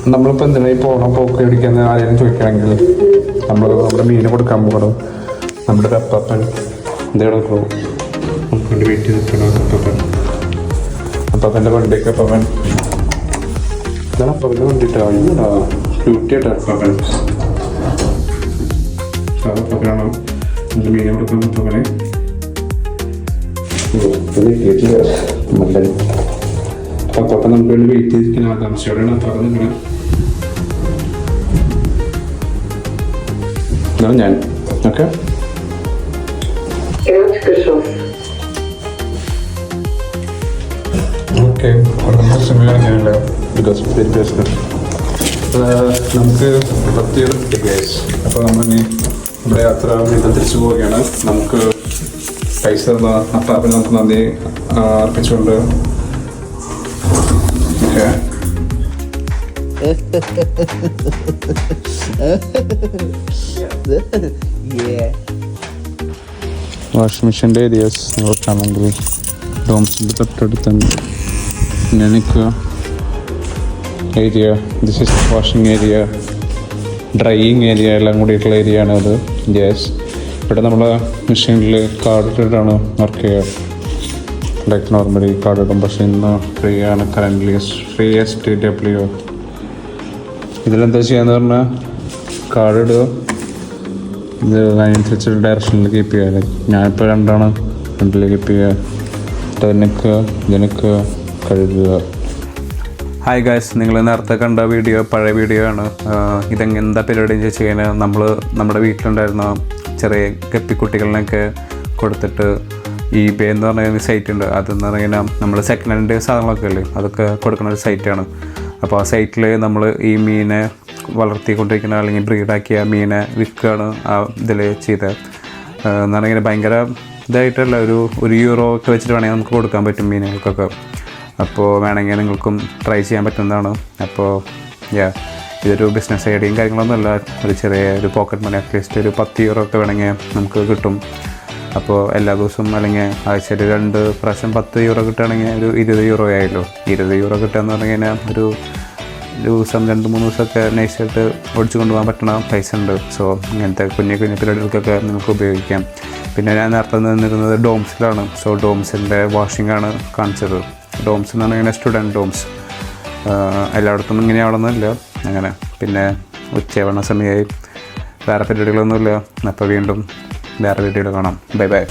നമ്മളിപ്പോൾ എന്തിനായി പോകണം പോക്ക് അടിക്കുന്ന ആരെയും ചോദിക്കുകയാണെങ്കിൽ നമ്മുടെ മീൻ കൊടുക്കാൻ പോകണം. നമ്മുടെ ഒരു അപ്പാപ്പൻ എന്തെങ്കിലും നോക്കണോ നമുക്ക് വേണ്ടി വെയിറ്റ് ചെയ്തിട്ടാണ് അപ്പാപ്പൻ്റെ വണ്ടിയൊക്കെ അപ്പാപ്പൻ ഇതാണ് അപ്പാപ്പൻ്റെ വണ്ടിയിട്ടാണ് ഡ്യൂട്ടി ആയിട്ടാണ് അപ്പാപ്പനാണ് എൻ്റെ മീനെ കൊടുക്കുന്ന അപ്പാപ്പനെ മല്ലൻ അപ്പാപ്പൻ നമുക്ക് വേണ്ടി വെയിറ്റ് ചെയ്തിരിക്കുന്ന ആകാംക്ഷയോടെയാണ് അപ്പാപ്പൻ നിങ്ങളെ ഇതാണ് ഞാൻ. ഓക്കെ ഓക്കെ കാണിക്കാനല്ലോ ബിക്കോസ് നമുക്ക് 10 കിട്ടി ഗൈസ്. അപ്പോൾ നമ്മളിനി നമ്മുടെ യാത്ര വീണ്ടും തിരിച്ചു പോവുകയാണ്. നമുക്ക് പൈസ തന്ന അപ്പാപ്പിന് നമുക്ക് നന്ദി അർപ്പിച്ചുകൊണ്ട് ഓക്കെ വാഷിംഗ് മെഷീൻ്റെ ഏരിയാസ് നോക്കുകയാണെങ്കിൽ ഡോംസിൻ്റെ തൊട്ടടുത്തുണ്ട്. എനിക്ക് area this is washing area, drying area എല്ലാം കൂടിയിട്ടുള്ള ഏരിയ ആണ് അത്. യെസ്, ഇവിടെ നമ്മൾ മെഷീനിൽ കാർഡ് ഇട്ടിട്ടാണ് വർക്ക് ചെയ്യുക. ലൈക്ക് നോർമലി കാർഡ് ഇടും, പക്ഷേ ഇന്ന് ഫ്രീ ആണ്. Currently free STW. ഇതിലെന്താ ചെയ്യാന്ന് പറഞ്ഞാൽ കാർഡ് ഇടുക, ഇത് അതിനനുസരിച്ച് ഡയറക്ഷനിൽ കീപ്പ് ചെയ്യുക. ഞാനിപ്പോൾ രണ്ടിൽ കീപ്പ് ചെയ്യുക. ജനക്ക് കഴുകുക. ഹായ് ഗായ്സ്, നിങ്ങൾ നേരത്തെ കണ്ട വീഡിയോ പഴയ വീഡിയോ ആണ്. ഇതെന്താ പരിപാടി എന്ന് ചോദിച്ചു കഴിഞ്ഞാൽ നമ്മുടെ വീട്ടിലുണ്ടായിരുന്ന ചെറിയ ഗപ്പിക്കുട്ടികളിനൊക്കെ കൊടുത്തിട്ട് eBay എന്ന് പറഞ്ഞ സൈറ്റ് ഉണ്ട്. അതെന്ന് പറഞ്ഞു കഴിഞ്ഞാൽ നമ്മൾ സെക്കൻഡ് ഹാൻഡ് സാധനങ്ങളൊക്കെ അല്ലേ, അതൊക്കെ കൊടുക്കുന്ന ഒരു സൈറ്റാണ്. അപ്പോൾ ആ സൈറ്റിൽ നമ്മൾ ഈ മീനെ വളർത്തിക്കൊണ്ടിരിക്കുന്ന അല്ലെങ്കിൽ ബ്രീഡാക്കിയ മീനെ വിൽക്കുകയാണ് ആ ഇതിൽ ചെയ്തത്. എന്ന് പറഞ്ഞു കഴിഞ്ഞാൽ ഭയങ്കര ഇതായിട്ടല്ല, ഒരു യൂറോ ഒക്കെ വെച്ചിട്ട് വേണമെങ്കിൽ നമുക്ക് കൊടുക്കാൻ പറ്റും മീനുകൾക്കൊക്കെ. അപ്പോൾ വേണമെങ്കിൽ നിങ്ങൾക്കും ട്രൈ ചെയ്യാൻ പറ്റുന്നതാണ്. അപ്പോൾ ഇതൊരു ബിസിനസ് ഐഡിയയും കാര്യങ്ങളൊന്നുമല്ല, ഒരു ചെറിയ ഒരു പോക്കറ്റ് മണി, അറ്റ്ലീസ്റ്റ് ഒരു 10 യൂറോ ഒക്കെ വേണമെങ്കിൽ നമുക്ക് കിട്ടും. അപ്പോൾ എല്ലാ ദിവസവും അല്ലെങ്കിൽ ആഴ്ചയിൽ 2 പ്രാവശ്യം 10 യൂറോ കിട്ടുകയാണെങ്കിൽ ഒരു 20 യൂറോ ആയല്ലോ. 20 യൂറോ കിട്ടുകയെന്ന് പറഞ്ഞു കഴിഞ്ഞാൽ ഒരു ദിവസം 2-3 ദിവസമൊക്കെ നൈസായിട്ട് ഓടിച്ചു കൊണ്ടുപോകാൻ പറ്റുന്ന പൈസ ഉണ്ട്. സോ ഇങ്ങനത്തെ കുഞ്ഞു പരിപാടികൾക്കൊക്കെ നിങ്ങൾക്ക് ഉപയോഗിക്കാം. പിന്നെ ഞാൻ നേരത്തെ നിന്നിരുന്നത് ഡോംസിലാണ്. സോ ഡോംസിൻ്റെ വാഷിംഗ് ആണ് കാണിച്ചത്. ഡോംസ് എന്ന് പറഞ്ഞാൽ സ്റ്റുഡൻറ്റ് ഡോംസ്, എല്ലായിടത്തും ഇങ്ങനെയാവണമെന്നില്ല അങ്ങനെ. പിന്നെ ഉച്ചയാവണ സമയമായി, വേറെ പരിപാടികളൊന്നുമില്ല. അപ്പോൾ വീണ്ടും വേറെ വീഡിയോയിൽ കാണാം. Bye bye.